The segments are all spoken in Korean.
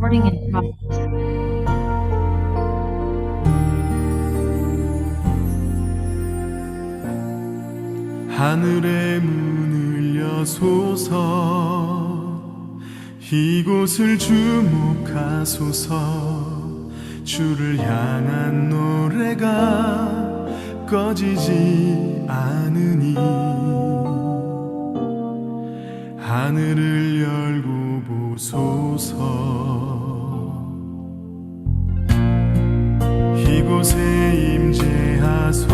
Recording in progress. 하늘의 문을 여소서, 이곳을 주목하소서. 주를 향한 노래가 꺼지지 않으니 하늘을 열고 보소서. 이곳에 임재하소서.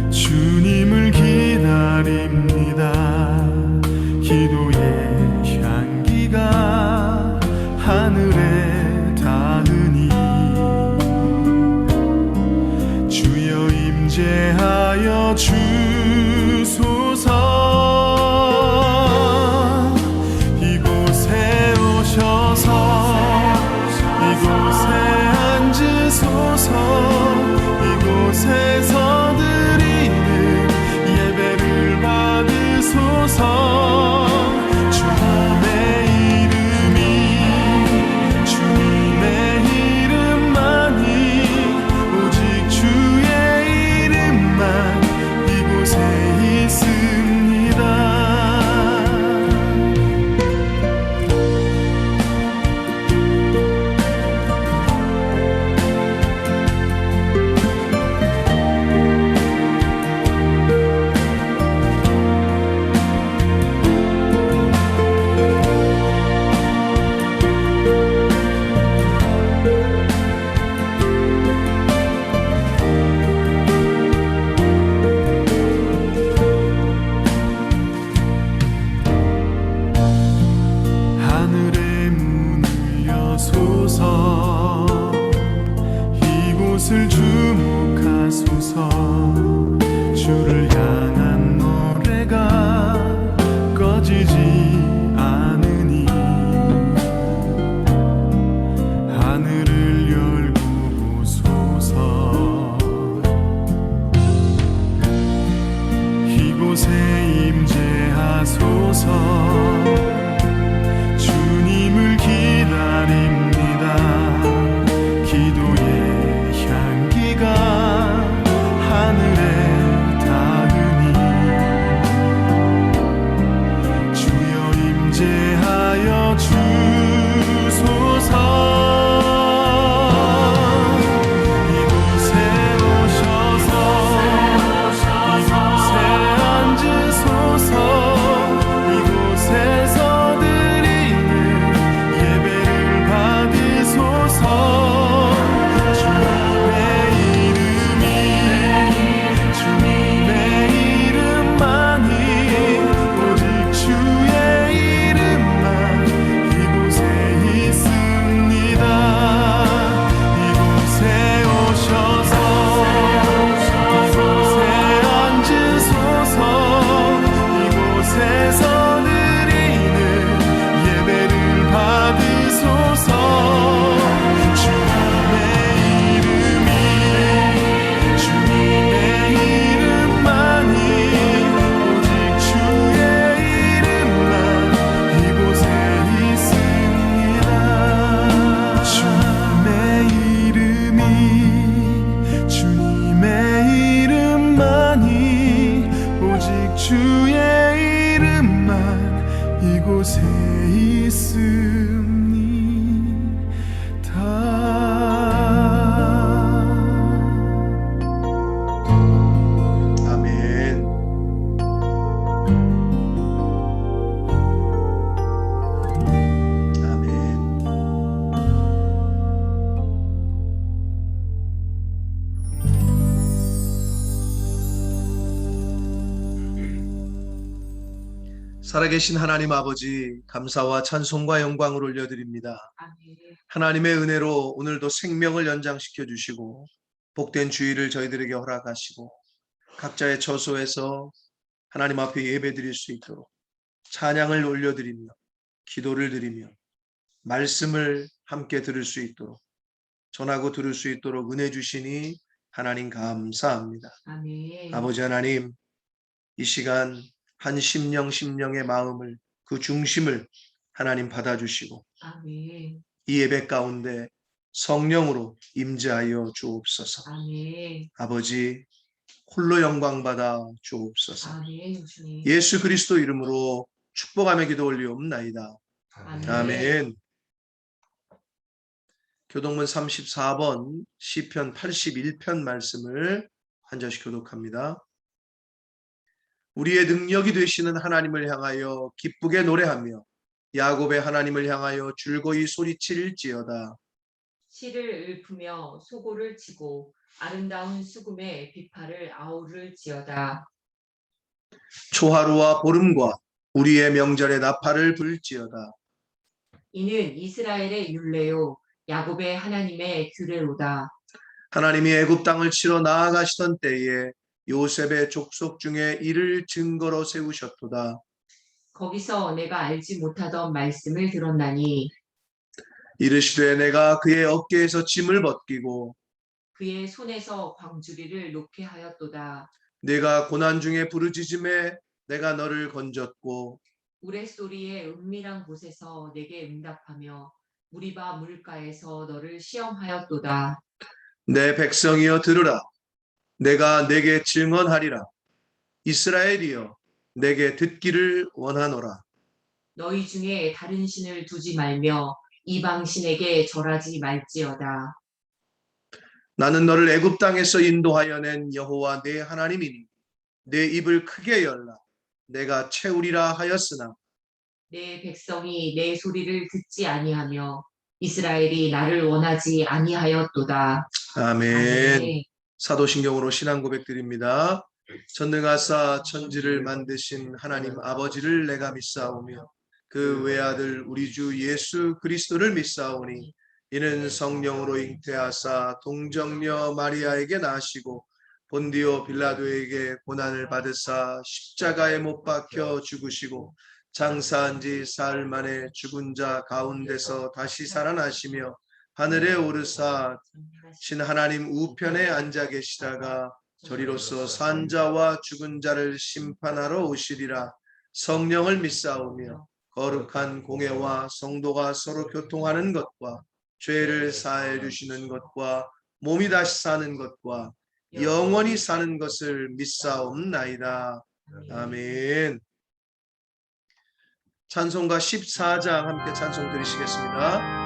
주님을 기다립니다. 기도의 향기가 하늘에 닿으니 주여 임재하여 주소서. 이곳에 오셔서 이곳에 앉으소서. 이곳에서 드리는 예배를 받으소서. 주님의 이름이 주님의 이름만이 오직 주의 이름만 이곳에 있습니다. 하늘의 문을 여소서. 이곳을 주목하소서. 주를 향한 노래가 꺼지지 않으니 하늘을 열고 보소서. 이곳에 임재하소서. 주님을 기다립니다. 기도의 향기가 하늘에 닿으니 주여 임재하여 주소서. 이곳에 오셔서 이곳에 앉으소서. 이곳에서 드리는 예배를 받으소서. 주님의 이름이 주님의 이름만이 오직 주의 이름만 이곳에 있습니다. 이곳에 오셔서 이곳에 앉으소서. 이곳에서 드리는 예배를 받으소서. 주님의 이름이 주님의 이름만이 오직 주의 이름만 이곳에 있습니다. 주님의 이름이 주님의 이름만이 오직 주의 이름만 이곳에 있습니다. 아멘. 아멘. 살아계신 하나님 아버지, 감사와 찬송과 영광을 올려드립니다. 하나님의 은혜로 오늘도 생명을 연장시켜 주시고 복된 주일을 저희들에게 허락하시고 각자의 처소에서 하나님 앞에 예배드릴 수 있도록 찬양을 올려드리며 기도를 드리며 말씀을 함께 들을 수 있도록 전하고 들을 수 있도록 은혜 주시니 하나님 감사합니다. 아멘. 아버지 하나님, 이 시간 한 심령의 마음을, 그 중심을 하나님 받아주시고 아멘. 이 예배 가운데 성령으로 임재하여 주옵소서. 아멘. 아버지 홀로 영광 받아 주옵소서. 아멘. 주님. 예수 그리스도 이름으로 축복하며 기도 올리옵나이다. 아멘. 아멘. 교동문 34번 시편 81편 말씀을 한 절씩 교독합니다. 우리의 능력이 되시는 하나님을 향하여 기쁘게 노래하며 야곱의 하나님을 향하여 즐거이 소리칠지어다. 시를 읊으며 소고를 치고 아름다운 수금에 비파를 아우를지어다. 초하루와 보름과 우리의 명절에 나팔을 불지어다. 이는 이스라엘의 율례요 야곱의 하나님의 규례로다. 하나님이 애굽 땅을 치러 나아가시던 때에 요셉의 족속 중에 이를 증거로 세우셨도다. 거기서 내가 알지 못하던 말씀을 들었나니 이르시되 내가 그의 어깨에서 짐을 벗기고 그의 손에서 광주리를 놓게 하였도다. 내가 고난 중에 부르짖음에 내가 너를 건졌고 우레소리의 은밀한 곳에서 내게 응답하며 무리바 물가에서 너를 시험하였도다. 내 백성이여 들으라. 내가 내게 증언하리라. 이스라엘이여 내게 듣기를 원하노라. 너희 중에 다른 신을 두지 말며 이방 신에게 절하지 말지어다. 나는 너를 애굽 땅에서 인도하여 낸 여호와 내 하나님이니 내 입을 크게 열라. 내가 채우리라 하였으나 내 백성이 내 소리를 듣지 아니하며 이스라엘이 나를 원하지 아니하였도다. 아멘. 아멘. 사도신경으로 신앙 고백드립니다. 전능하사 천지를 만드신 하나님 아버지를 내가 믿사오며 그 외아들 우리 주 예수 그리스도를 믿사오니 이는 성령으로 잉태하사 동정녀 마리아에게 나시고 본디오 빌라도에게 고난을 받으사 십자가에 못 박혀 죽으시고 장사한 지 사흘 만에 죽은 자 가운데서 다시 살아나시며 하늘에 오르사 신 하나님 우편에 앉아 계시다가 저리로서 산 자와 죽은 자를 심판하러 오시리라. 성령을 믿사오며 거룩한 공회와 성도가 서로 교통하는 것과 죄를 사해 주시는 것과 몸이 다시 사는 것과 영원히 사는 것을 믿사옵나이다. 아멘. 찬송가 14장 함께 찬송 드리시겠습니다.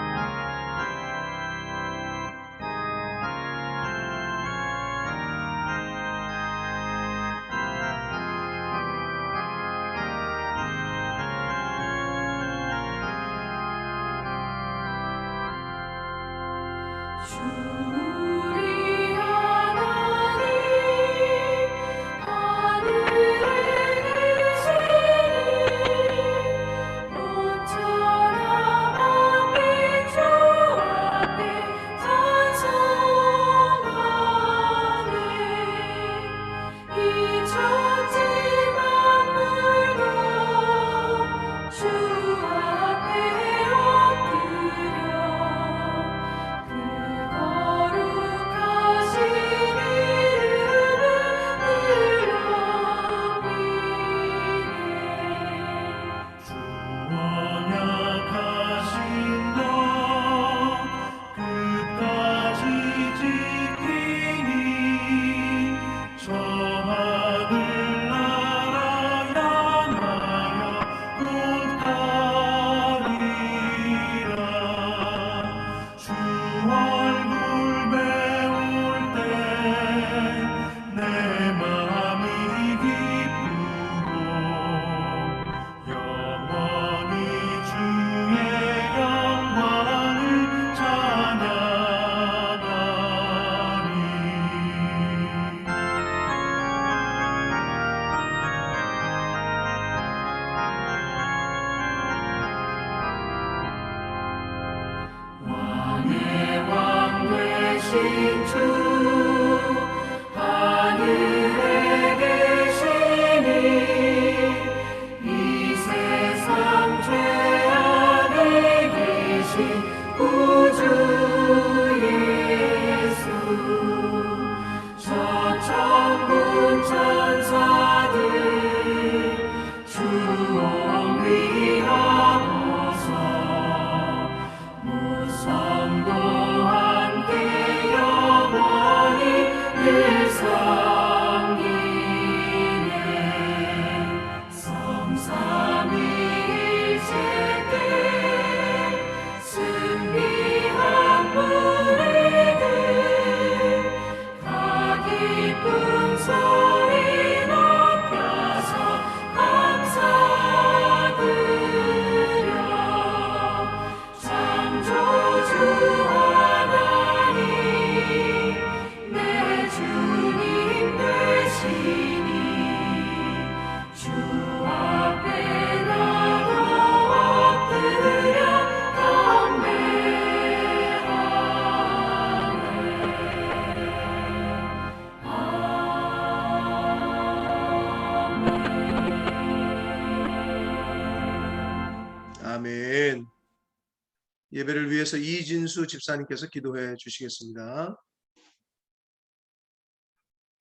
예배를 위해서 이진수 집사님께서 기도해 주시겠습니다.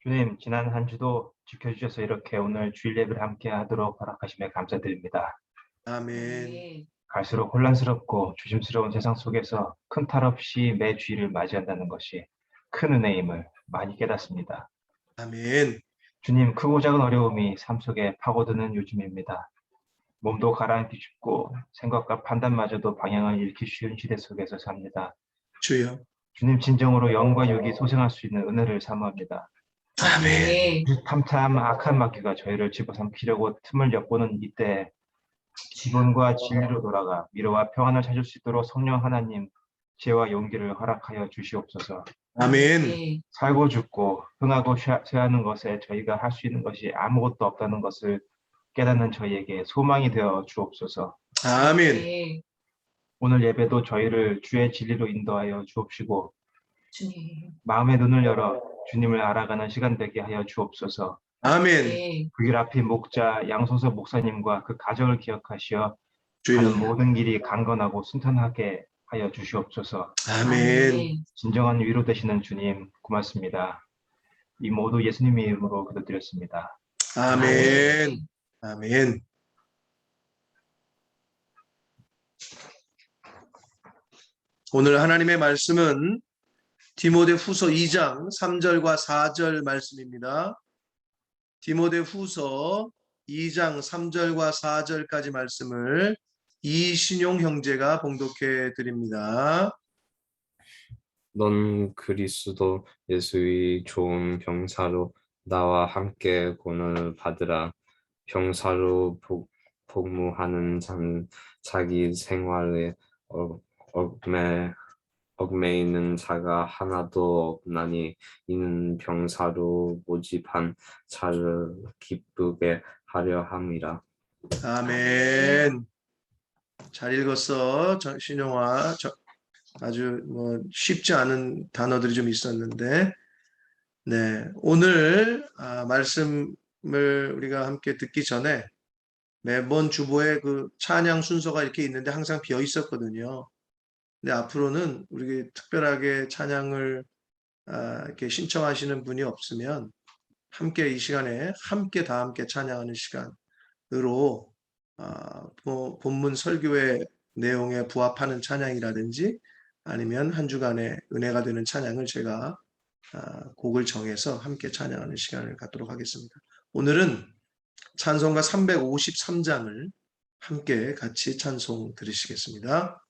주님, 지난 한 주도 지켜주셔서 이렇게 오늘 주일 예배를 함께 하도록 허락하심에 감사드립니다. 아멘. 갈수록 혼란스럽고 조심스러운 세상 속에서 큰 탈 없이 매 주일을 맞이한다는 것이 큰 은혜임을 많이 깨닫습니다. 아멘. 주님, 크고 작은 어려움이 삶 속에 파고드는 요즘입니다. 몸도 가라앉기 쉽고 생각과 판단마저도 방향을 잃기 쉬운 시대 속에서 삽니다. 주여. 주님, 진정으로 영과 육이 소생할 수 있는 은혜를 사모합니다. 아멘. 탐탐 악한 마귀가 저희를 집어삼키려고 틈을 엿보는 이때 기본과 진리로 돌아가 위로와 평안을 찾을 수 있도록 성령 하나님 지혜와 용기를 허락하여 주시옵소서. 아멘. 살고 죽고 흥하고 쇠하는 것에 저희가 할 수 있는 것이 아무것도 없다는 것을 깨닫는 저희에게 소망이 되어 주옵소서. 아멘. 오늘 예배도 저희를 주의 진리로 인도하여 주옵시고 주님. 마음의 눈을 열어 주님을 알아가는 시간 되게 하여 주옵소서. 아멘. 그 길 앞에 목자 양소서 목사님과 그 가정을 기억하시어 주여. 가는 모든 길이 강건하고 순탄하게 하여 주시옵소서. 아멘. 진정한 위로 되시는 주님 고맙습니다. 이 모두 예수님의 이름으로 기도드렸습니다. 아멘. 아멘. 오늘 하나님의 말씀은 디모데후서 2장 3절과 4절 말씀입니다. 디모데후서 2장 3절과 4절까지 말씀을 이신용 형제가 봉독해 드립니다. 넌 그리스도 예수의 좋은 병사로 나와 함께 고난을 받으라. 병사로 복무하는 자는 자기 생활에 얽매이는 자가 하나도 없나니 이는 병사로 모집한 자를 기쁘게 하려 함이라. 아멘. 잘 읽었어, 신용아. 아주 쉽지 않은 단어들이 좀 있었는데, 네, 오늘 말씀을 우리가 함께 듣기 전에 매번 주보에 그 찬양 순서가 이렇게 있는데 항상 비어 있었거든요. 근데 앞으로는 우리 특별하게 찬양을 이렇게 신청하시는 분이 없으면 함께 이 시간에 다 함께 찬양하는 시간으로 본문 설교의 내용에 부합하는 찬양이라든지 아니면 한 주간의 은혜가 되는 찬양을 제가 곡을 정해서 함께 찬양하는 시간을 갖도록 하겠습니다. 오늘은 찬송가 353장을 함께 같이 찬송 들으시겠습니다.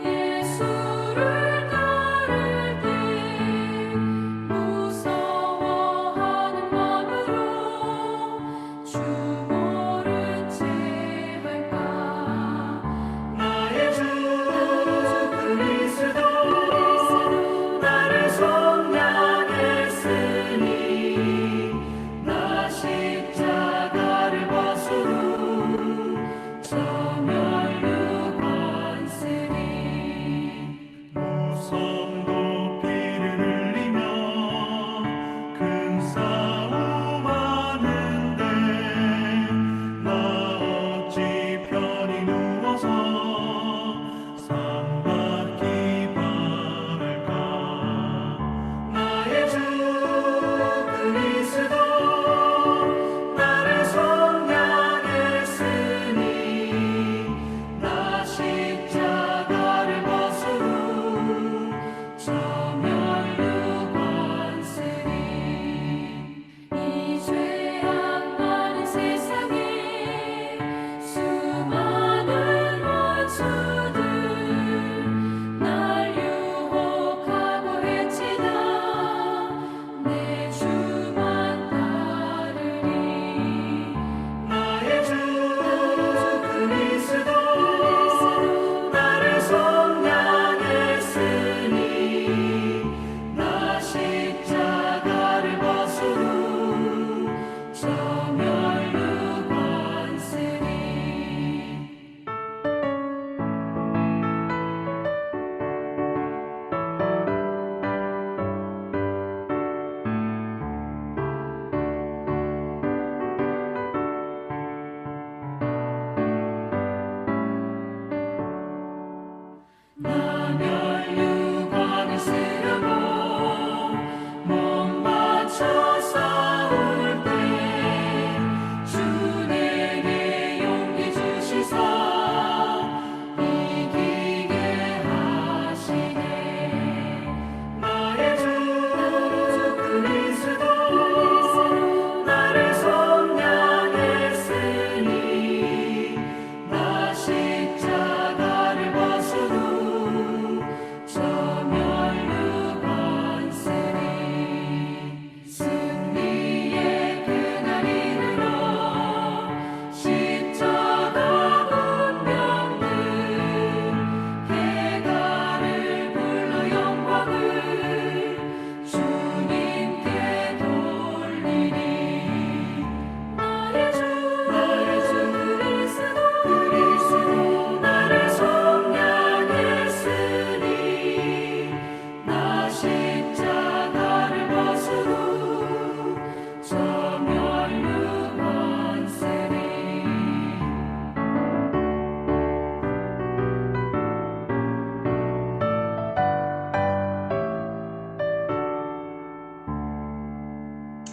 예수를 따를 때 무서워하지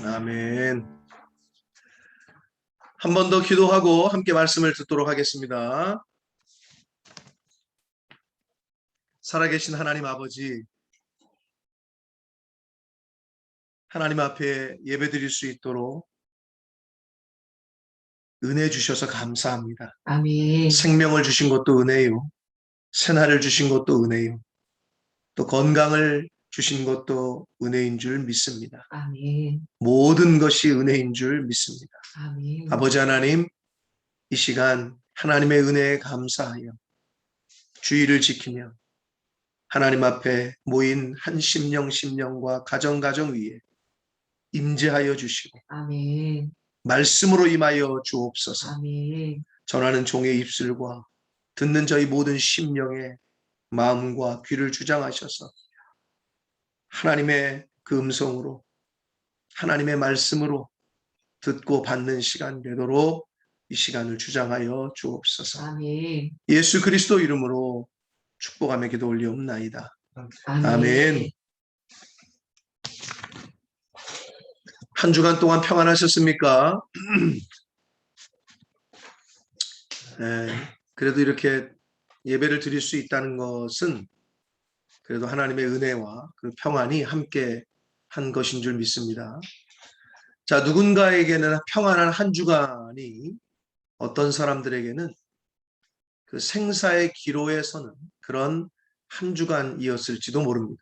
아멘. 한 번 더 기도하고 함께 말씀을 듣도록 하겠습니다. 살아계신 하나님 아버지, 하나님 앞에 예배드릴 수 있도록 은혜 주셔서 감사합니다. 아멘. 생명을 주신 것도 은혜요, 새날을 주신 것도 은혜요, 또 건강을 주신 것도 은혜인 줄 믿습니다. 아멘. 모든 것이 은혜인 줄 믿습니다. 아멘. 아버지 하나님, 이 시간 하나님의 은혜에 감사하여 주의를 지키며 하나님 앞에 모인 한 심령과 가정 위에 임재하여 주시고 아멘. 말씀으로 임하여 주옵소서. 아멘. 전하는 종의 입술과 듣는 저희 모든 심령의 마음과 귀를 주장하셔서 하나님의 그 음성으로, 하나님의 말씀으로 듣고 받는 시간 되도록 이 시간을 주장하여 주옵소서. 아멘. 예수 그리스도 이름으로 축복하며 기도 올리옵나이다. 아멘. 아멘. 한 주간 동안 평안하셨습니까? 네, 그래도 이렇게 예배를 드릴 수 있다는 것은 그래도 하나님의 은혜와 그 평안이 함께 한 것인 줄 믿습니다. 자, 누군가에게는 평안한 한 주간이 어떤 사람들에게는 그 생사의 기로에 서는 그런 한 주간이었을지도 모릅니다.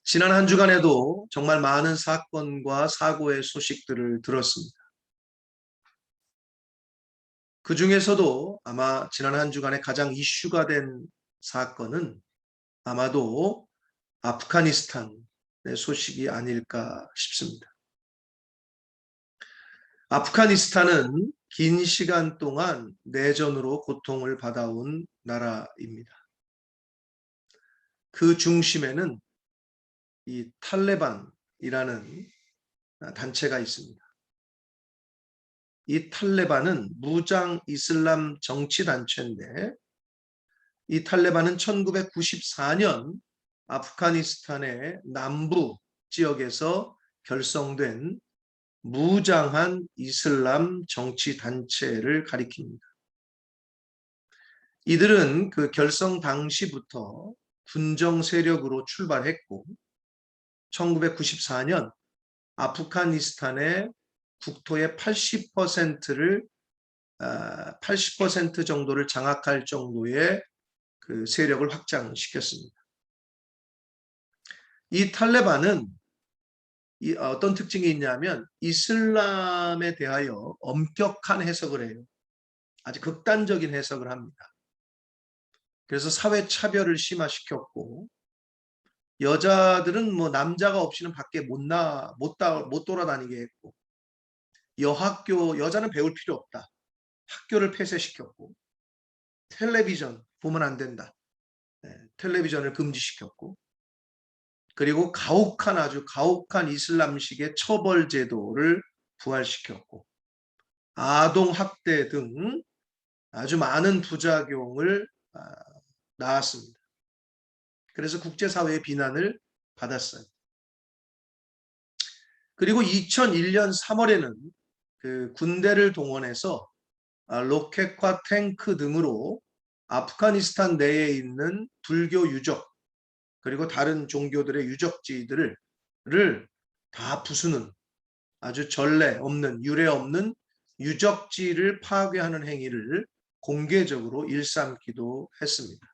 지난 한 주간에도 정말 많은 사건과 사고의 소식들을 들었습니다. 그 중에서도 아마 지난 한 주간에 가장 이슈가 된 사건은 아마도 아프가니스탄의 소식이 아닐까 싶습니다. 아프가니스탄은 긴 시간 동안 내전으로 고통을 받아온 나라입니다. 그 중심에는 이 탈레반이라는 단체가 있습니다. 이 탈레반은 무장 이슬람 정치단체인데 이 탈레반은 1994년 아프가니스탄의 남부 지역에서 결성된 무장한 이슬람 정치단체를 가리킵니다. 이들은 그 결성 당시부터 군정 세력으로 출발했고 1994년 아프가니스탄의 국토의 80%를 80% 정도를 장악할 정도의 그 세력을 확장시켰습니다. 이 탈레반은 어떤 특징이 있냐면 이슬람에 대하여 엄격한 해석을 해요. 아주 극단적인 해석을 합니다. 그래서 사회 차별을 심화시켰고 여자들은 뭐 남자가 없이는 밖에 못 돌아다니게 했고 여자는 배울 필요 없다. 학교를 폐쇄시켰고 텔레비전 보면 안 된다. 텔레비전을 금지시켰고 그리고 아주 가혹한 이슬람식의 처벌 제도를 부활시켰고 아동 학대 등 아주 많은 부작용을 낳았습니다. 그래서 국제사회의 비난을 받았어요. 그리고 2001년 3월에는 그 군대를 동원해서 로켓과 탱크 등으로 아프가니스탄 내에 있는 불교 유적 그리고 다른 종교들의 유적지들을 다 부수는 아주 전례 없는 유례 없는 유적지를 파괴하는 행위를 공개적으로 일삼기도 했습니다.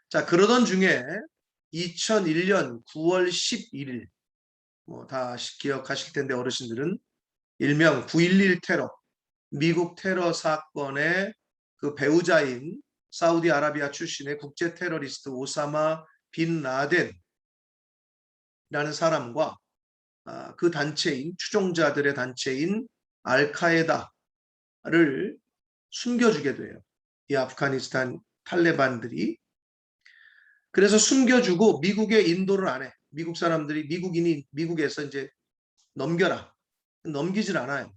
자, 그러던 중에 2001년 9월 11일 다 기억하실 텐데 어르신들은 일명 9.11 테러, 미국 테러 사건의 그 배우자인 사우디아라비아 출신의 국제 테러리스트 오사마 빈 라덴이라는 사람과 그 단체인 추종자들의 단체인 알카에다를 숨겨주게 돼요. 이 아프가니스탄 탈레반들이. 그래서 숨겨주고 미국에 인도를 안 해. 미국 사람들이 미국에서 이제 넘기질 않아요.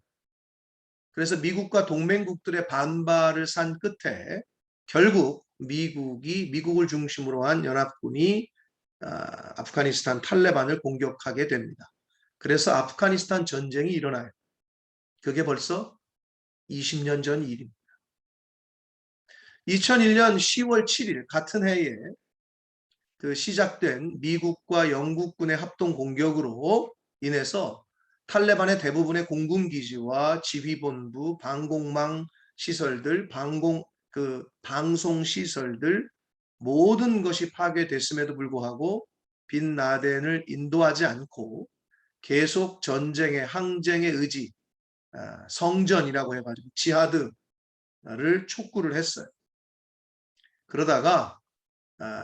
그래서 미국과 동맹국들의 반발을 산 끝에 결국 미국을 중심으로 한 연합군이 아프가니스탄 탈레반을 공격하게 됩니다. 그래서 아프가니스탄 전쟁이 일어나요. 그게 벌써 20년 전 일입니다. 2001년 10월 7일 같은 해에 그 시작된 미국과 영국군의 합동 공격으로 인해서 탈레반의 대부분의 공군기지와 지휘본부, 방공망 시설들, 방송 시설들 모든 것이 파괴됐음에도 불구하고 빈 라덴을 인도하지 않고 계속 전쟁의 항쟁의 의지, 성전이라고 해가지고 지하드를 촉구를 했어요. 그러다가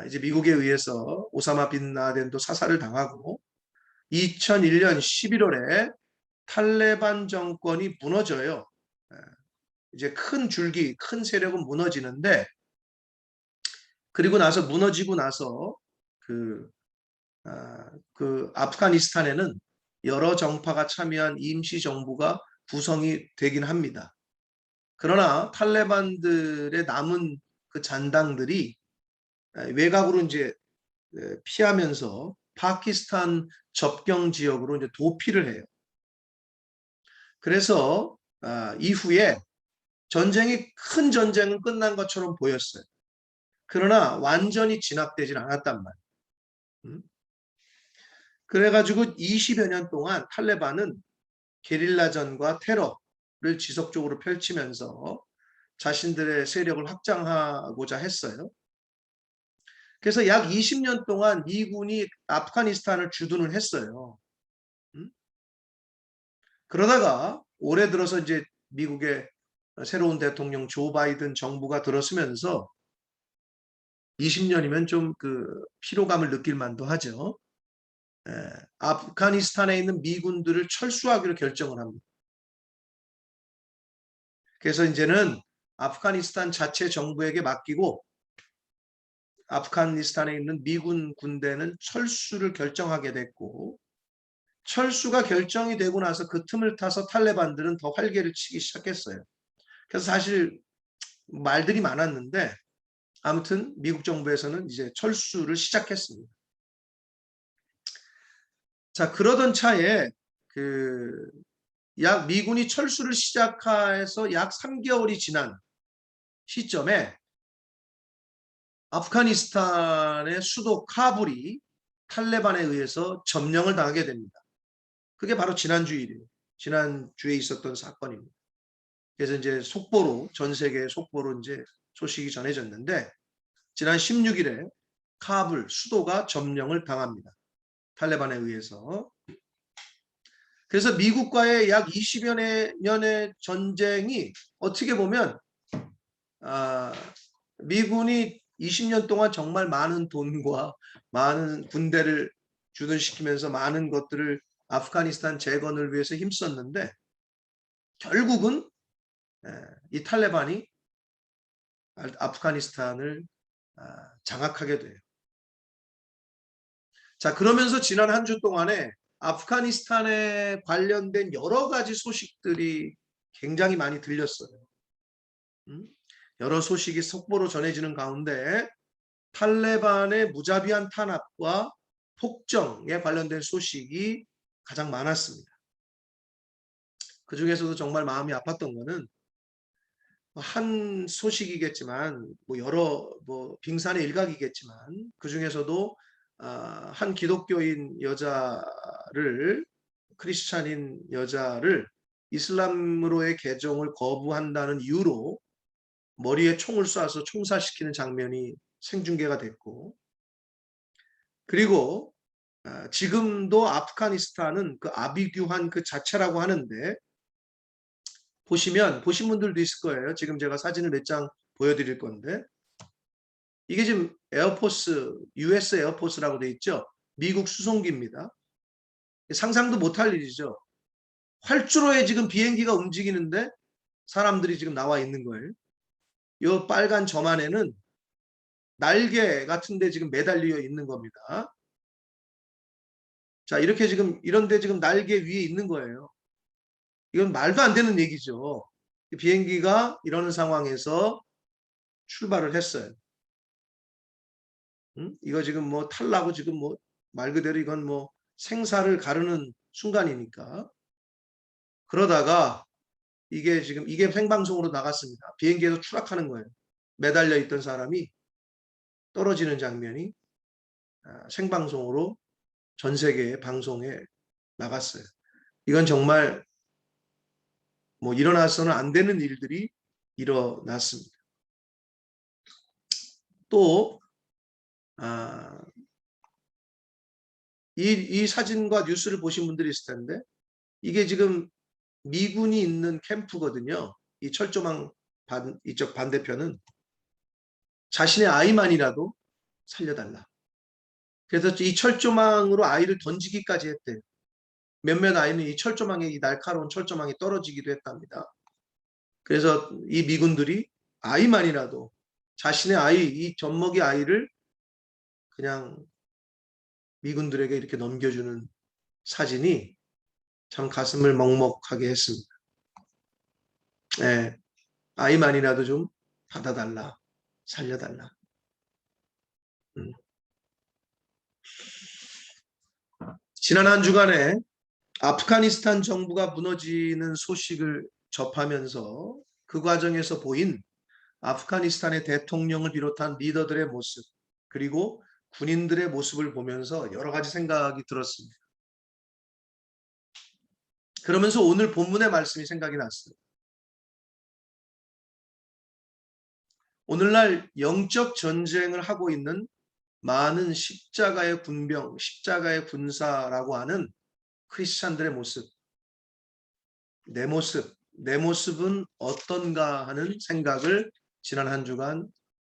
이제 미국에 의해서 오사마 빈 라덴도 사살을 당하고 2001년 11월에 탈레반 정권이 무너져요. 이제 큰 줄기, 큰 세력은 무너지는데, 그리고 나서 무너지고 나서 그 아프가니스탄에는 여러 정파가 참여한 임시 정부가 구성이 되긴 합니다. 그러나 탈레반들의 남은 그 잔당들이 외곽으로 이제 피하면서 파키스탄 접경 지역으로 이제 도피를 해요. 그래서 이후에 큰 전쟁은 끝난 것처럼 보였어요. 그러나 완전히 진압되질 않았단 말이에요. 그래가지고 20여 년 동안 탈레반은 게릴라전과 테러를 지속적으로 펼치면서 자신들의 세력을 확장하고자 했어요. 그래서 약 20년 동안 미군이 아프가니스탄을 주둔을 했어요. 그러다가 올해 들어서 이제 미국의 새로운 대통령 조 바이든 정부가 들어서면서 20년이면 좀 피로감을 느낄 만도 하죠. 아프가니스탄에 있는 미군들을 철수하기로 결정을 합니다. 그래서 이제는 아프가니스탄 자체 정부에게 맡기고 아프가니스탄에 있는 미군 군대는 철수를 결정하게 됐고, 철수가 결정이 되고 나서 그 틈을 타서 탈레반들은 더 활개를 치기 시작했어요. 그래서 사실 말들이 많았는데 아무튼 미국 정부에서는 이제 철수를 시작했습니다. 자, 그러던 차에 미군이 철수를 시작해서 약 3개월이 지난 시점에 아프가니스탄의 수도 카불이 탈레반에 의해서 점령을 당하게 됩니다. 그게 바로 지난주에 있었던 사건입니다. 그래서 이제 전 세계 속보로 이제 소식이 전해졌는데, 지난 16일에 카불 수도가 점령을 당합니다. 탈레반에 의해서. 그래서 미국과의 약 20여 년의 전쟁이 어떻게 보면 미군이 20년 동안 정말 많은 돈과 많은 군대를 주둔시키면서 많은 것들을 아프가니스탄 재건을 위해서 힘썼는데, 결국은 이 탈레반이 아프가니스탄을 장악하게 돼요. 자, 그러면서 지난 한 주 동안에 아프가니스탄에 관련된 여러 가지 소식들이 굉장히 많이 들렸어요. 여러 소식이 속보로 전해지는 가운데 탈레반의 무자비한 탄압과 폭정에 관련된 소식이 가장 많았습니다. 그 중에서도 정말 마음이 아팠던 것은 한 소식이겠지만 빙산의 일각이겠지만 그 중에서도 한 기독교인 크리스찬인 여자를 이슬람으로의 개종을 거부한다는 이유로 머리에 총을 쏴서 총살시키는 장면이 생중계가 됐고, 그리고 지금도 아프가니스탄은 그 아비규환 그 자체라고 하는데, 보신 분들도 있을 거예요. 지금 제가 사진을 몇 장 보여드릴 건데, 이게 지금 US 에어포스라고 돼 있죠. 미국 수송기입니다. 상상도 못할 일이죠. 활주로에 지금 비행기가 움직이는데 사람들이 지금 나와 있는 거예요. 이 빨간 점 안에는 날개 같은데 지금 매달려 있는 겁니다. 자, 이렇게 이런데 지금 날개 위에 있는 거예요. 이건 말도 안 되는 얘기죠. 비행기가 이러는 상황에서 출발을 했어요. 이거 지금 뭐 탈나고 지금 뭐 말 그대로 이건 뭐 생사를 가르는 순간이니까. 그러다가 이게 지금 이게 생방송으로 나갔습니다. 비행기에서 추락하는 거예요. 매달려 있던 사람이 떨어지는 장면이 생방송으로 전 세계 방송에 나갔어요. 이건 정말 뭐 일어나서는 안 되는 일들이 일어났습니다. 또 이 사진과 뉴스를 보신 분들이 있을 텐데 이게 지금 미군이 있는 캠프거든요. 이 철조망 이쪽 반대편은 자신의 아이만이라도 살려달라. 그래서 이 철조망으로 아이를 던지기까지 했대요. 몇몇 아이는 이 철조망에, 이 날카로운 철조망이 떨어지기도 했답니다. 그래서 이 미군들이 아이만이라도 자신의 아이, 이 젖먹이 아이를 그냥 미군들에게 이렇게 넘겨주는 사진이 참 가슴을 먹먹하게 했습니다. 네, 아이만이라도 좀 받아달라, 살려달라. 지난 한 주간에 아프가니스탄 정부가 무너지는 소식을 접하면서 그 과정에서 보인 아프가니스탄의 대통령을 비롯한 리더들의 모습, 그리고 군인들의 모습을 보면서 여러 가지 생각이 들었습니다. 그러면서 오늘 본문의 말씀이 생각이 났어요. 오늘날 영적 전쟁을 하고 있는 많은 십자가의 군병, 십자가의 군사라고 하는 크리스찬들의 모습, 내 모습은 어떤가 하는 생각을 지난 한 주간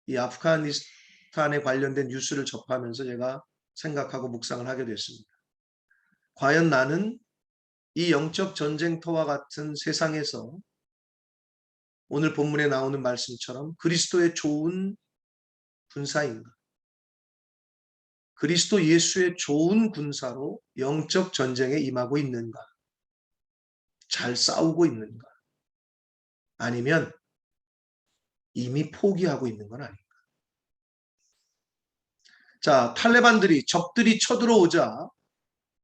이 아프가니스탄에 관련된 뉴스를 접하면서 제가 생각하고 묵상을 하게 됐습니다. 과연 나는 이 영적 전쟁터와 같은 세상에서 오늘 본문에 나오는 말씀처럼 그리스도의 좋은 군사인가? 그리스도 예수의 좋은 군사로 영적 전쟁에 임하고 있는가? 잘 싸우고 있는가? 아니면 이미 포기하고 있는 건 아닌가? 자, 탈레반들이 적들이 쳐들어오자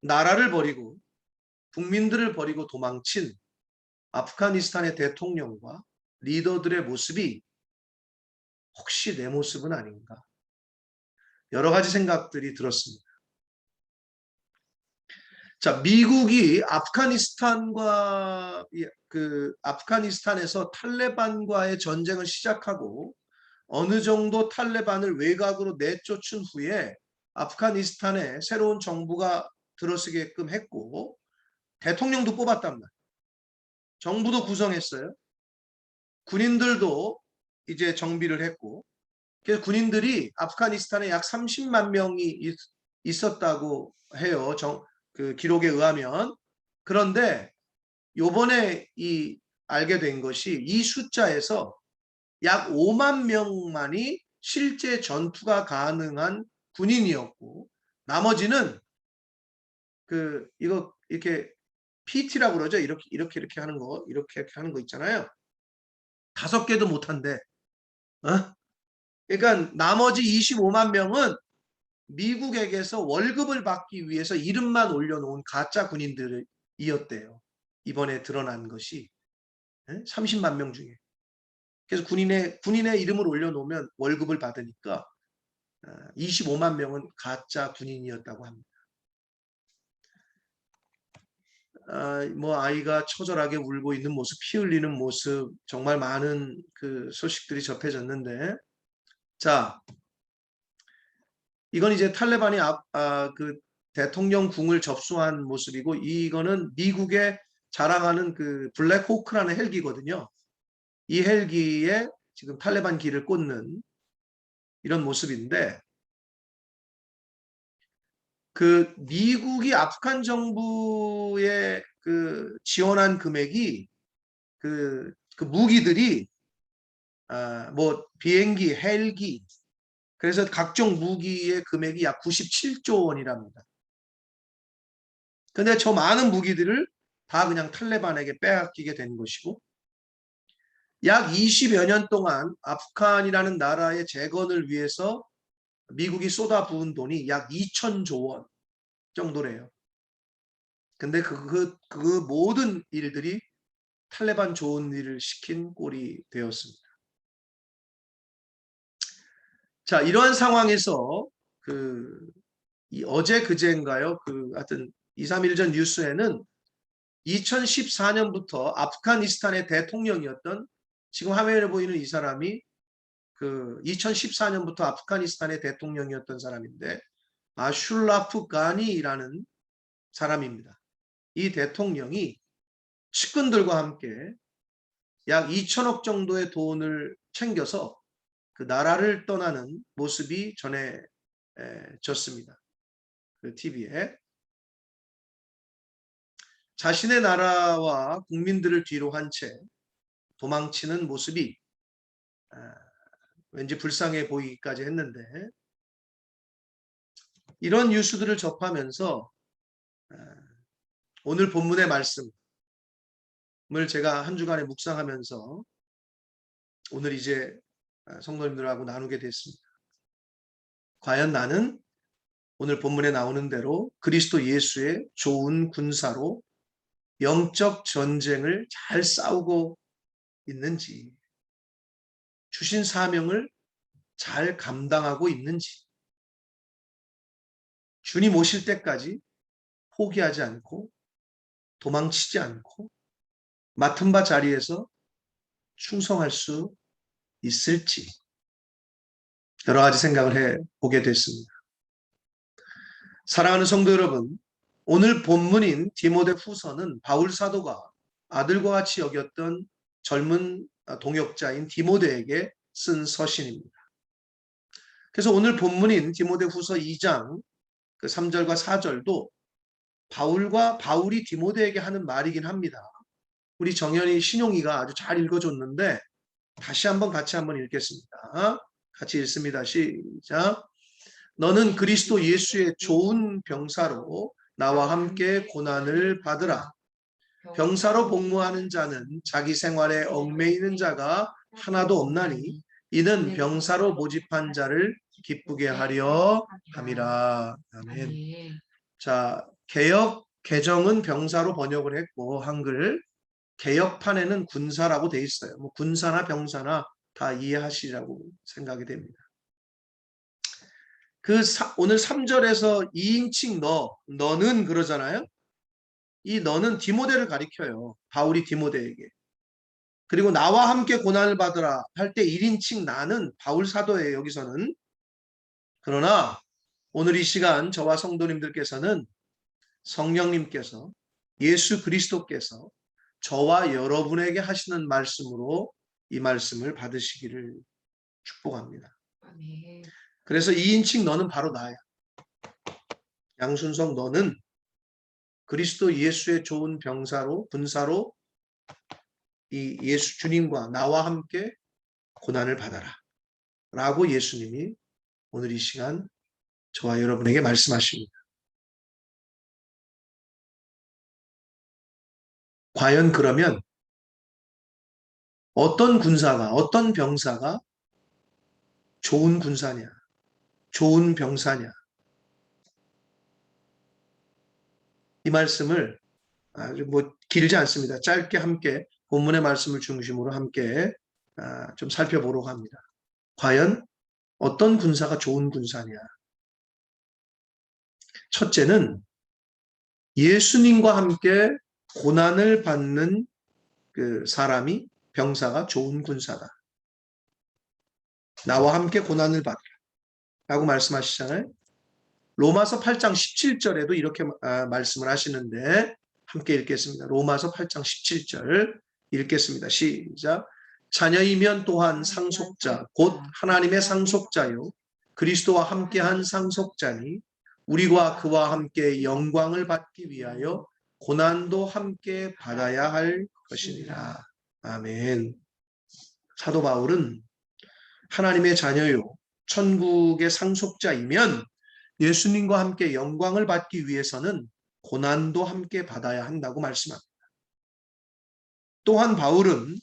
나라를 버리고 국민들을 버리고 도망친 아프가니스탄의 대통령과 리더들의 모습이 혹시 내 모습은 아닌가? 여러 가지 생각들이 들었습니다. 자, 미국이 아프가니스탄에서 탈레반과의 전쟁을 시작하고 어느 정도 탈레반을 외곽으로 내쫓은 후에 아프가니스탄에 새로운 정부가 들어서게끔 했고 대통령도 뽑았단 말이에요. 정부도 구성했어요. 군인들도 이제 정비를 했고, 그래서 군인들이 아프가니스탄에 약 30만 명이 있었다고 해요. 그 기록에 의하면. 그런데 요번에 알게 된 것이 이 숫자에서 약 5만 명만이 실제 전투가 가능한 군인이었고, 나머지는 이거 이렇게 PT라고 그러죠. 이렇게 하는 거, 이렇게 하는 거 있잖아요. 5개도 못한대. 그러니까 나머지 25만 명은 미국에게서 월급을 받기 위해서 이름만 올려놓은 가짜 군인들이었대요. 이번에 드러난 것이 30만 명 중에. 그래서 군인의 이름을 올려놓으면 월급을 받으니까 25만 명은 가짜 군인이었다고 합니다. 뭐 아이가 처절하게 울고 있는 모습, 피 흘리는 모습, 정말 많은 그 소식들이 접해졌는데, 자, 이건 이제 탈레반이 그 대통령 궁을 접수한 모습이고, 이거는 미국의 자랑하는 그 블랙 호크라는 헬기거든요. 이 헬기에 지금 탈레반 기를 꽂는 이런 모습인데, 그 미국이 아프간 정부에 그 지원한 금액이 그 무기들이 뭐 비행기, 헬기, 그래서 각종 무기의 금액이 약 97조 원이랍니다. 근데 저 많은 무기들을 다 그냥 탈레반에게 빼앗기게 된 것이고, 약 20여 년 동안 아프간이라는 나라의 재건을 위해서 미국이 쏟아부은 돈이 약 2,000조 원 정도래요. 근데 그 모든 일들이 탈레반 좋은 일을 시킨 꼴이 되었습니다. 자, 이러한 상황에서 어제 그제인가요? 하여튼 2, 3일 전 뉴스에는 2014년부터 아프가니스탄의 대통령이었던, 지금 화면에 보이는 이 사람이 2014년부터 아프가니스탄의 대통령이었던 사람인데, 아슐라프 가니라는 사람입니다. 이 대통령이 측근들과 함께 약 2천억 정도의 돈을 챙겨서 그 나라를 떠나는 모습이 전해졌습니다. 그 TV에. 자신의 나라와 국민들을 뒤로 한 채 도망치는 모습이 왠지 불쌍해 보이기까지 했는데, 이런 뉴스들을 접하면서 오늘 본문의 말씀을 제가 한 주간에 묵상하면서 오늘 이제 성도님들하고 나누게 됐습니다. 과연 나는 오늘 본문에 나오는 대로 그리스도 예수의 좋은 군사로 영적 전쟁을 잘 싸우고 있는지, 주신 사명을 잘 감당하고 있는지, 주님 오실 때까지 포기하지 않고 도망치지 않고 맡은 바 자리에서 충성할 수 있을지, 여러 가지 생각을 해보게 됐습니다. 사랑하는 성도 여러분, 오늘 본문인 디모데후서는 바울 사도가 아들과 같이 여겼던 젊은 동역자인 디모데에게 쓴 서신입니다. 그래서 오늘 본문인 디모데후서 2장 3절과 4절도 바울이 디모데에게 하는 말이긴 합니다. 우리 정연이 신용이가 아주 잘 읽어줬는데 다시 한번 같이 한번 읽겠습니다. 같이 읽습니다. 시작. 너는 그리스도 예수의 좋은 병사로 나와 함께 고난을 받으라. 병사로 복무하는 자는 자기 생활에 얽매이는 자가 하나도 없나니 이는 병사로 모집한 자를 기쁘게 하려 함이라. 아멘. 자, 개정은 병사로 번역을 했고 한글 개역판에는 군사라고 돼 있어요. 뭐 군사나 병사나 다 이해하시라고 생각이 됩니다. 오늘 3절에서 2인칭 너는 그러잖아요. 이 너는 디모데를 가리켜요. 바울이 디모데에게. 그리고 나와 함께 고난을 받으라 할 때 1인칭 나는 바울 사도예요. 여기서는. 그러나 오늘 이 시간 저와 성도님들께서는 성령님께서, 예수 그리스도께서 저와 여러분에게 하시는 말씀으로 이 말씀을 받으시기를 축복합니다. 아멘. 그래서 2인칭 너는 바로 나야. 양순성 너는 그리스도 예수의 좋은 병사로, 군사로 이 예수 주님과 나와 함께 고난을 받아라 라고 예수님이 오늘 이 시간 저와 여러분에게 말씀하십니다. 과연 그러면 어떤 군사가, 어떤 병사가 좋은 군사냐, 좋은 병사냐, 이 말씀을 아주 길지 않습니다. 짧게 함께 본문의 말씀을 중심으로 함께 좀 살펴보려고 합니다. 과연 어떤 군사가 좋은 군사냐? 첫째는 예수님과 함께 고난을 받는 그 사람이, 병사가 좋은 군사다. 나와 함께 고난을 받으라 라고 말씀하시잖아요. 로마서 8장 17절에도 이렇게 말씀을 하시는데 함께 읽겠습니다. 로마서 8장 17절 읽겠습니다. 시작. 자녀이면 또한 상속자 곧 하나님의 상속자요 그리스도와 함께한 상속자니 우리와 그와 함께 영광을 받기 위하여 고난도 함께 받아야 할 것이니라. 아멘. 사도 바울은 하나님의 자녀요 천국의 상속자이면 예수님과 함께 영광을 받기 위해서는 고난도 함께 받아야 한다고 말씀합니다. 또한 바울은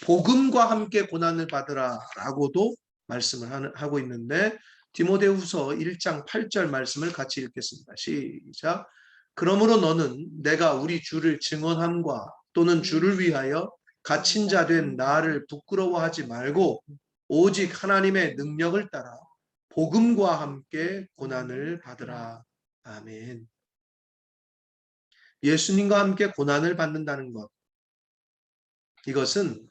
복음과 함께 고난을 받으라 라고도 말씀을 하고 있는데 디모데후서 1장 8절 말씀을 같이 읽겠습니다. 시작. 그러므로 너는 내가 우리 주를 증언함과 또는 주를 위하여 갇힌 자 된 나를 부끄러워하지 말고 오직 하나님의 능력을 따라 복음과 함께 고난을 받으라. 아멘. 예수님과 함께 고난을 받는다는 것. 이것은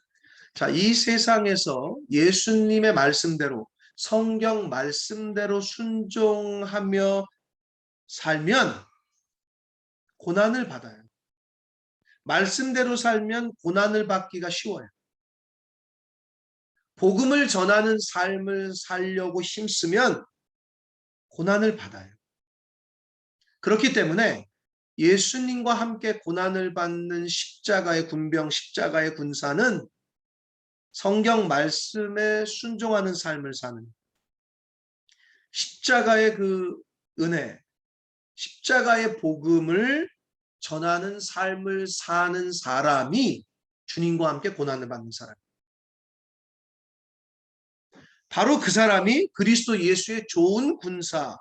이 세상에서 예수님의 말씀대로 성경 말씀대로 순종하며 살면 고난을 받아요. 말씀대로 살면 고난을 받기가 쉬워요. 복음을 전하는 삶을 살려고 힘쓰면 고난을 받아요. 그렇기 때문에 예수님과 함께 고난을 받는 십자가의 군병, 십자가의 군사는 성경 말씀에 순종하는 삶을 사는 십자가의 그 은혜, 십자가의 복음을 전하는 삶을 사는 사람이 주님과 함께 고난을 받는 사람입니다. 바로 그 사람이 그리스도 예수의 좋은 군사인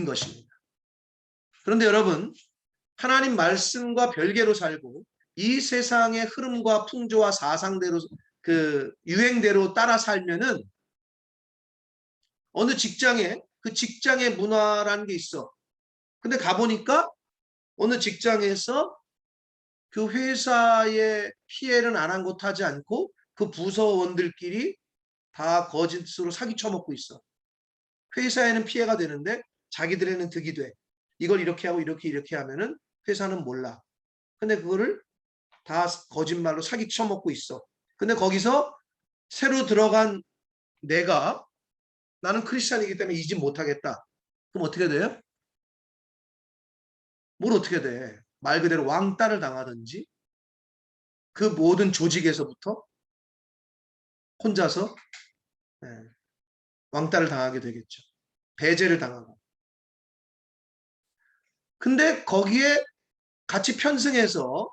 것입니다. 그런데 여러분, 하나님 말씀과 별개로 살고 이 세상의 흐름과 풍조와 사상대로 그 유행대로 따라 살면은 어느 직장에 그 직장의 문화라는 게 있어. 근데 가보니까 어느 직장에서 그 회사의 피해는 아랑곳하지 않고 그 부서원들끼리 다 거짓으로 사기 쳐먹고 있어. 회사에는 피해가 되는데 자기들에는 득이 돼. 이걸 이렇게 하고 이렇게 하면은 회사는 몰라. 근데 그거를 다 거짓말로 사기 쳐먹고 있어. 근데 거기서 새로 들어간 내가 나는 크리스찬이기 때문에 이 집 못하겠다. 그럼 어떻게 돼요? 뭘 어떻게 돼? 말 그대로 왕따를 당하든지 그 모든 조직에서부터 혼자서 왕따를 당하게 되겠죠. 배제를 당하고. 근데 거기에 같이 편승해서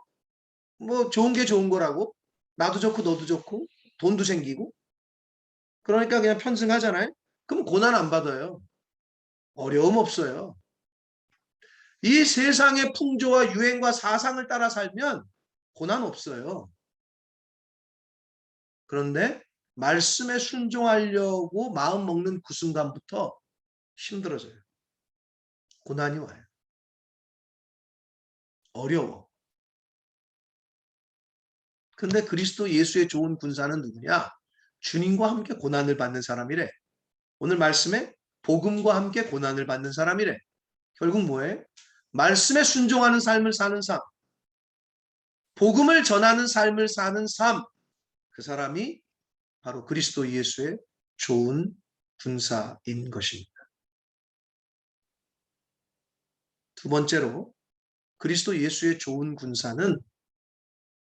뭐 좋은 게 좋은 거라고 나도 좋고 너도 좋고 돈도 생기고 그러니까 그냥 편승하잖아요. 그럼 고난 안 받아요. 어려움 없어요. 이 세상의 풍조와 유행과 사상을 따라 살면 고난 없어요. 그런데 말씀에 순종하려고 마음 먹는 그 순간부터 힘들어져요. 고난이 와요. 어려워. 근데 그리스도 예수의 좋은 군사는 누구냐? 주님과 함께 고난을 받는 사람이래. 오늘 말씀에 복음과 함께 고난을 받는 사람이래. 결국 뭐예요? 말씀에 순종하는 삶을 사는 삶, 복음을 전하는 삶을 사는 삶, 그 사람이 바로 그리스도 예수의 좋은 군사인 것입니다. 두 번째로 그리스도 예수의 좋은 군사는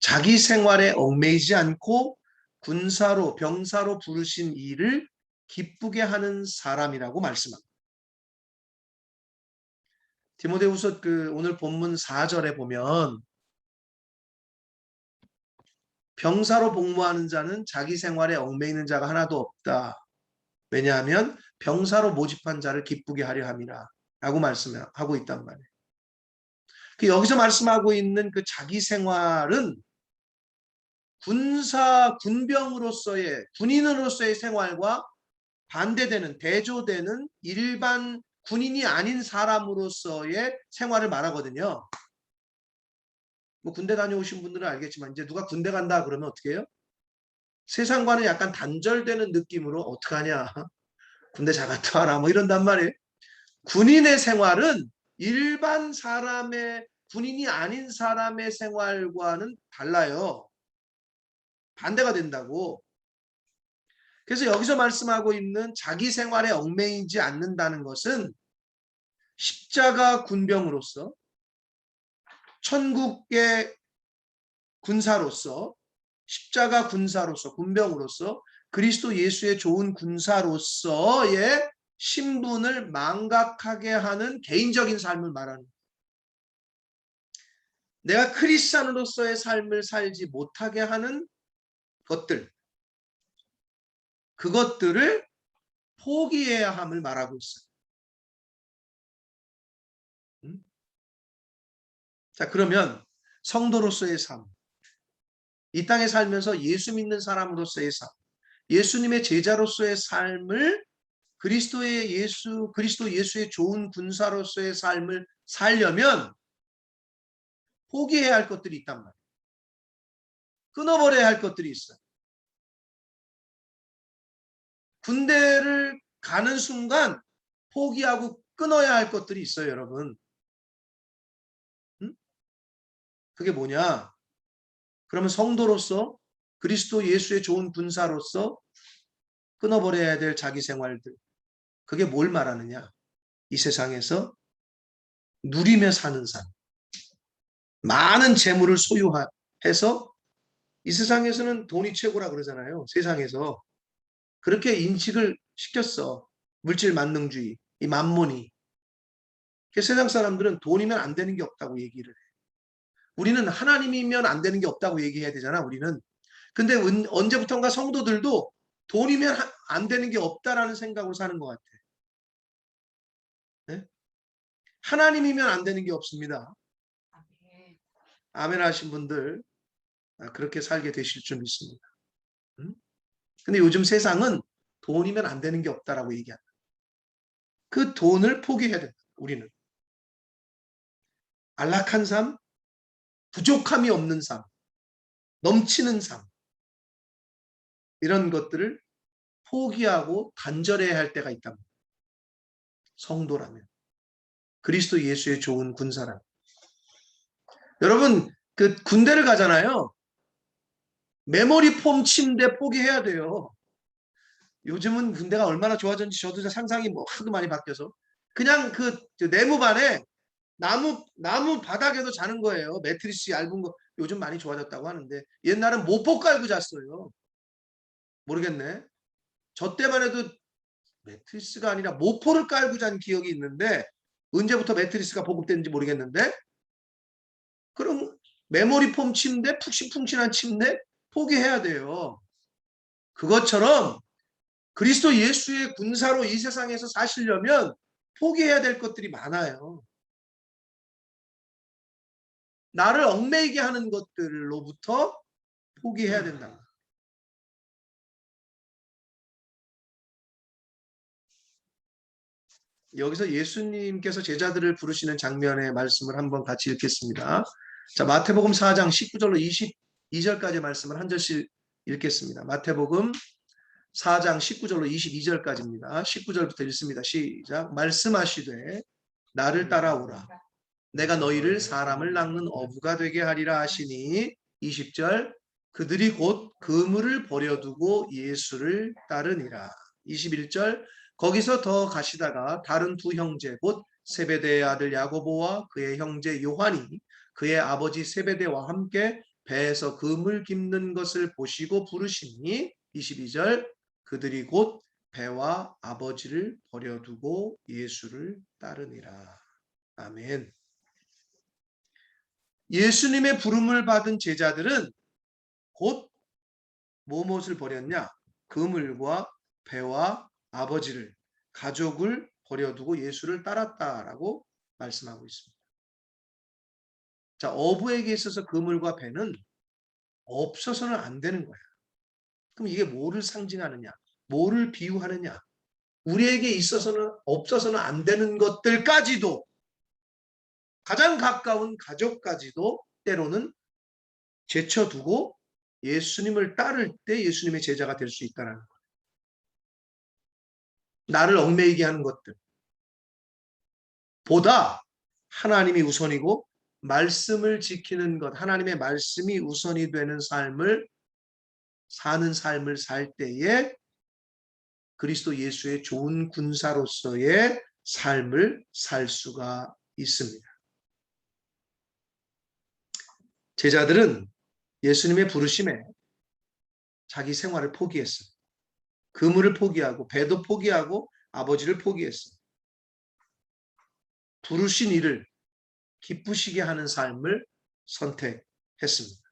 자기 생활에 얽매이지 않고 군사로 병사로 부르신 이를 기쁘게 하는 사람이라고 말씀합니다. 디모데후서 오늘 본문 4절에 보면 병사로 복무하는 자는 자기 생활에 얽매이는 자가 하나도 없다. 왜냐하면 병사로 모집한 자를 기쁘게 하려 함이라 라고 말씀하고 있단 말이에요. 여기서 말씀하고 있는 그 자기 생활은 군병으로서의 군인으로서의 생활과 반대되는 대조되는 일반 군인이 아닌 사람으로서의 생활을 말하거든요. 뭐 군대 다녀오신 분들은 알겠지만 이제 누가 군대 간다 그러면 어떻게 해요? 세상과는 약간 단절되는 느낌으로 어떡하냐. 군대 잘 갔다 와라 뭐 이런단 말이에요. 군인의 생활은 일반 사람의 군인이 아닌 사람의 생활과는 달라요. 반대가 된다고. 그래서 여기서 말씀하고 있는 자기 생활에 얽매이지 않는다는 것은 십자가 군병으로서 천국의 군사로서 십자가 군사로서 군병으로서 그리스도 예수의 좋은 군사로서의 신분을 망각하게 하는 개인적인 삶을 말하는, 내가 크리스찬으로서의 삶을 살지 못하게 하는 것들, 그것들을 포기해야 함을 말하고 있어요. 자, 그러면 성도로서의 삶, 이 땅에 살면서 예수 믿는 사람으로서의 삶, 예수님의 제자로서의 삶을 그리스도 예수의 좋은 군사로서의 삶을 살려면 포기해야 할 것들이 있단 말이에요. 끊어버려야 할 것들이 있어요. 군대를 가는 순간 포기하고 끊어야 할 것들이 있어요, 여러분. 그게 뭐냐? 그러면 성도로서 그리스도 예수의 좋은 군사로서 끊어버려야 될 자기 생활들. 그게 뭘 말하느냐? 이 세상에서 누리며 사는 삶. 많은 재물을 소유해서 이 세상에서는 돈이 최고라 그러잖아요. 세상에서. 그렇게 인식을 시켰어. 물질 만능주의, 이 만몬이. 세상 사람들은 돈이면 안 되는 게 없다고 얘기를 해. 우리는 하나님이면 안 되는 게 없다고 얘기해야 되잖아, 우리는. 근데 언제부턴가 성도들도 돈이면 안 되는 게 없다라는 생각으로 사는 것 같아. 네? 하나님이면 안 되는 게 없습니다. 아멘 하신 분들 그렇게 살게 되실 줄 믿습니다. 근데 요즘 세상은 돈이면 안 되는 게 없다라고 얘기한다. 그 돈을 포기해야 된다, 우리는. 안락한 삶, 부족함이 없는 삶, 넘치는 삶, 이런 것들을 포기하고 단절해야 할 때가 있답니다. 성도라면. 그리스도 예수의 좋은 군사라면. 여러분, 그 군대를 가잖아요. 메모리 폼 침대 포기해야 돼요. 요즘은 군대가 얼마나 좋아졌는지 저도 상상이 하도 많이 바뀌어서 그냥 그 내무반에 나무 바닥에도 자는 거예요. 매트리스 얇은 거 요즘 많이 좋아졌다고 하는데 옛날은 모포 깔고 잤어요. 모르겠네. 저 때만 해도 매트리스가 아니라 모포를 깔고 잔 기억이 있는데 언제부터 매트리스가 보급됐는지 모르겠는데 그럼 메모리 폼 침대, 푹신푹신한 침대 포기해야 돼요. 그것처럼 그리스도 예수의 군사로 이 세상에서 사시려면 포기해야 될 것들이 많아요. 나를 얽매이게 하는 것들로부터 포기해야 된다. 여기서 예수님께서 제자들을 부르시는 장면의 말씀을 한번 같이 읽겠습니다. 자, 마태복음 4장 19절로 22절까지 말씀을 한 절씩 읽겠습니다. 마태복음 4장 19절로 22절까지입니다. 19절부터 읽습니다. 시작. 말씀하시되 나를 따라오라. 내가 너희를 사람을 낚는 어부가 되게 하리라 하시니 20절 그들이 곧 그물을 버려두고 예수를 따르니라. 21절 거기서 더 가시다가 다른 두 형제 곧 세베대의 아들 야고보와 그의 형제 요한이 그의 아버지 세베대와 함께 배에서 그물 깁는 것을 보시고 부르시니 22절 그들이 곧 배와 아버지를 버려두고 예수를 따르니라. 아멘. 예수님의 부름을 받은 제자들은 곧 무엇을 버렸냐? 그물과 배와 아버지를, 가족을 버려두고 예수를 따랐다라고 말씀하고 있습니다. 자, 어부에게 있어서 그물과 배는 없어서는 안 되는 거야. 그럼 이게 뭐를 상징하느냐? 뭐를 비유하느냐? 우리에게 있어서는 없어서는 안 되는 것들까지도 가장 가까운 가족까지도 때로는 제쳐두고 예수님을 따를 때 예수님의 제자가 될 수 있다는 거예요. 나를 얽매이게 하는 것들 보다 하나님이 우선이고 말씀을 지키는 것, 하나님의 말씀이 우선이 되는 삶을 사는 삶을 살 때에 그리스도 예수의 좋은 군사로서의 삶을 살 수가 있습니다. 제자들은 예수님의 부르심에 자기 생활을 포기했어요. 그물을 포기하고 배도 포기하고 아버지를 포기했어요. 부르신 이를 기쁘시게 하는 삶을 선택했습니다.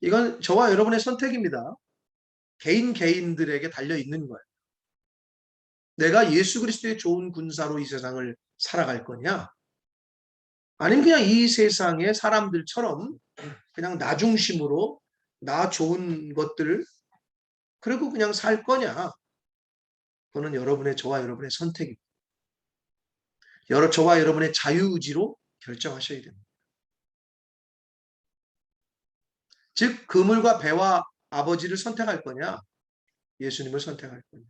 이건 저와 여러분의 선택입니다. 개인들에게 달려 있는 거예요. 내가 예수 그리스도의 좋은 군사로 이 세상을 살아갈 거냐? 아니면 그냥 이 세상의 사람들처럼 그냥 나 중심으로 나 좋은 것들 그리고 그냥 살 거냐? 그거는 저와 여러분의 선택입니다. 저와 여러분의 자유의지로 결정하셔야 됩니다. 즉 그물과 배와 아버지를 선택할 거냐? 예수님을 선택할 거냐?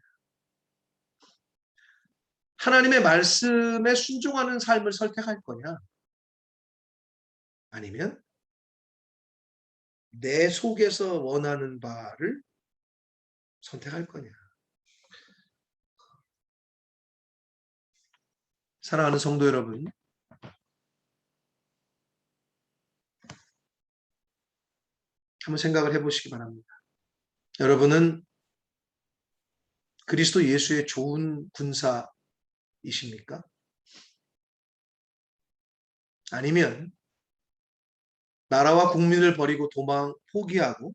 하나님의 말씀에 순종하는 삶을 선택할 거냐? 아니면 내 속에서 원하는 바를 선택할 거냐? 사랑하는 성도 여러분, 한번 생각을 해보시기 바랍니다. 여러분은 그리스도 예수의 좋은 군사이십니까? 아니면 나라와 국민을 버리고 포기하고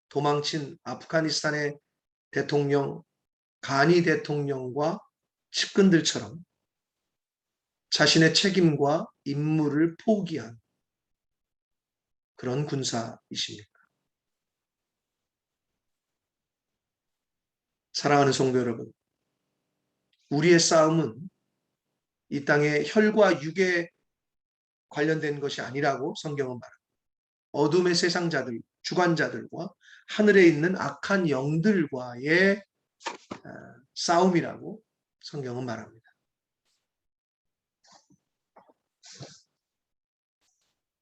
도망친 아프가니스탄의 대통령, 가니 대통령과 측근들처럼 자신의 책임과 임무를 포기한 그런 군사이십니까? 사랑하는 성도 여러분, 우리의 싸움은 이 땅의 혈과 육에 관련된 것이 아니라고 성경은 말합니다. 어둠의 세상자들, 주관자들과 하늘에 있는 악한 영들과의 싸움이라고 성경은 말합니다.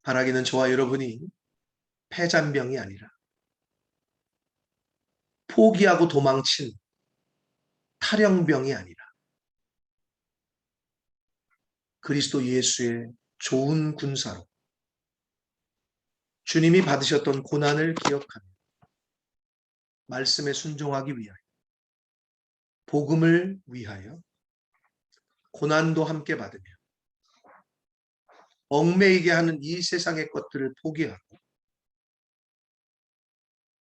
바라기는 저와 여러분이 패잔병이 아니라 포기하고 도망친 탈영병이 아니라 그리스도 예수의 좋은 군사로 주님이 받으셨던 고난을 기억하며 말씀에 순종하기 위하여 복음을 위하여 고난도 함께 받으며 얽매이게 하는 이 세상의 것들을 포기하고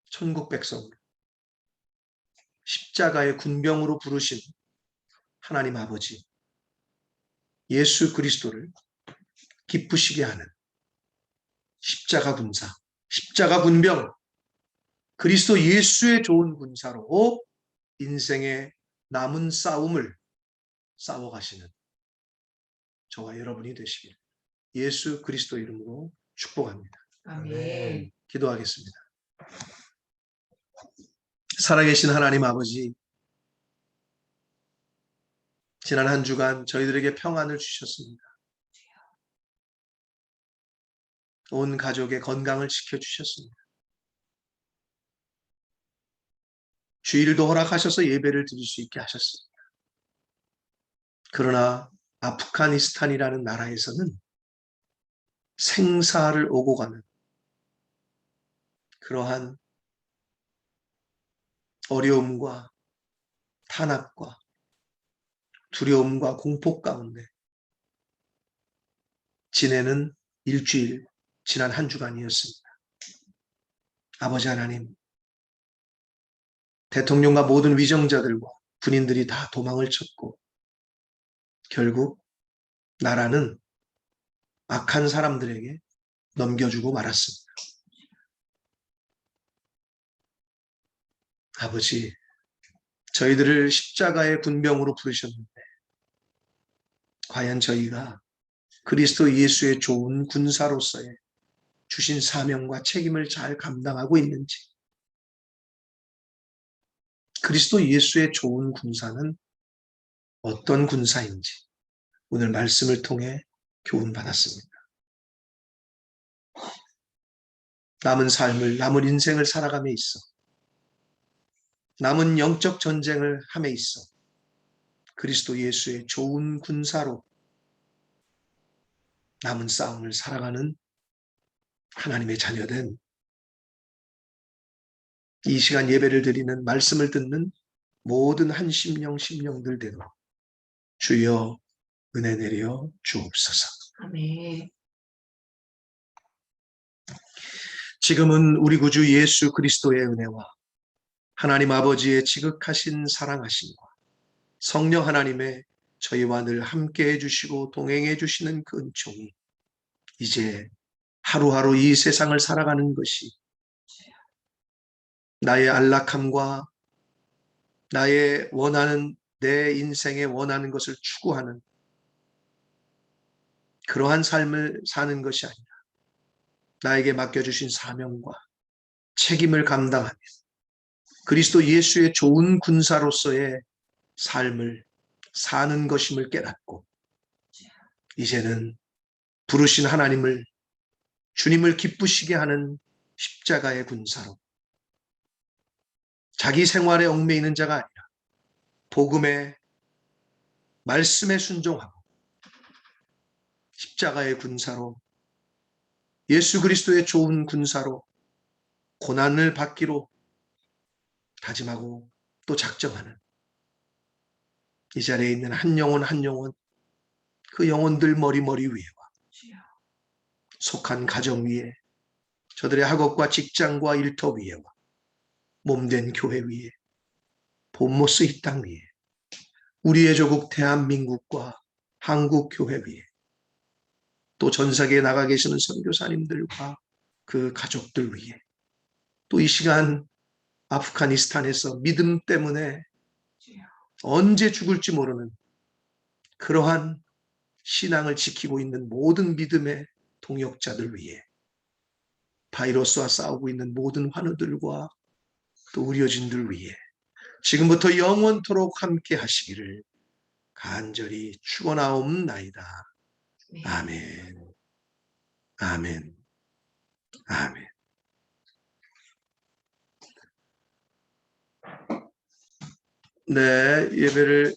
천국 백성으로 십자가의 군병으로 부르신 하나님 아버지 예수 그리스도를 기쁘시게 하는 십자가 군사, 십자가 군병, 그리스도 예수의 좋은 군사로 인생의 남은 싸움을 싸워가시는 저와 여러분이 되시길 예수 그리스도 이름으로 축복합니다. 아멘. 기도하겠습니다. 살아계신 하나님 아버지, 지난 한 주간 저희들에게 평안을 주셨습니다. 온 가족의 건강을 지켜주셨습니다. 주일도 허락하셔서 예배를 드릴 수 있게 하셨습니다. 그러나 아프가니스탄이라는 나라에서는 생사를 오고 가는 그러한 어려움과 탄압과 두려움과 공포 가운데 지내는 일주일, 지난 한 주간이었습니다. 아버지 하나님, 대통령과 모든 위정자들과 군인들이 다 도망을 쳤고 결국 나라는 악한 사람들에게 넘겨주고 말았습니다. 아버지, 저희들을 십자가의 군병으로 부르셨는데 과연 저희가 그리스도 예수의 좋은 군사로서의 주신 사명과 책임을 잘 감당하고 있는지, 그리스도 예수의 좋은 군사는 어떤 군사인지 오늘 말씀을 통해 교훈받았습니다. 남은 삶을, 남은 인생을 살아감에 있어 남은 영적 전쟁을 함에 있어 그리스도 예수의 좋은 군사로 남은 싸움을 살아가는 하나님의 자녀된 이 시간 예배를 드리는 말씀을 듣는 모든 한 심령들 되도록 주여 은혜 내려 주옵소서. 아멘. 지금은 우리 구주 예수 그리스도의 은혜와 하나님 아버지의 지극하신 사랑하심과 성령 하나님의 저희와 늘 함께 해주시고 동행해 주시는 그 은총이 이제 하루하루 이 세상을 살아가는 것이 나의 안락함과 나의 원하는 내 인생에 원하는 것을 추구하는 그러한 삶을 사는 것이 아니라 나에게 맡겨주신 사명과 책임을 감당하며 그리스도 예수의 좋은 군사로서의 삶을 사는 것임을 깨닫고 이제는 부르신 하나님을 주님을 기쁘시게 하는 십자가의 군사로 자기 생활에 얽매이는 자가 아니라 복음의 말씀에 순종하고 십자가의 군사로 예수 그리스도의 좋은 군사로 고난을 받기로 다짐하고 또 작정하는 이 자리에 있는 한 영혼 한 영혼 그 영혼들 머리 위에와 속한 가정 위에 저들의 학업과 직장과 일터 위에와 몸된 교회 위에 본모스 이 땅 위에 우리의 조국 대한민국과 한국교회 위에 또 전 세계에 나가 계시는 선교사님들과 그 가족들 위에 또 이 시간 아프가니스탄에서 믿음 때문에 언제 죽을지 모르는 그러한 신앙을 지키고 있는 모든 믿음의 동역자들 위해 바이러스와 싸우고 있는 모든 환우들과 또 의료진들 위해 지금부터 영원토록 함께 하시기를 간절히 축원하옵나이다. 아멘. 아멘. 아멘. 네, 예배를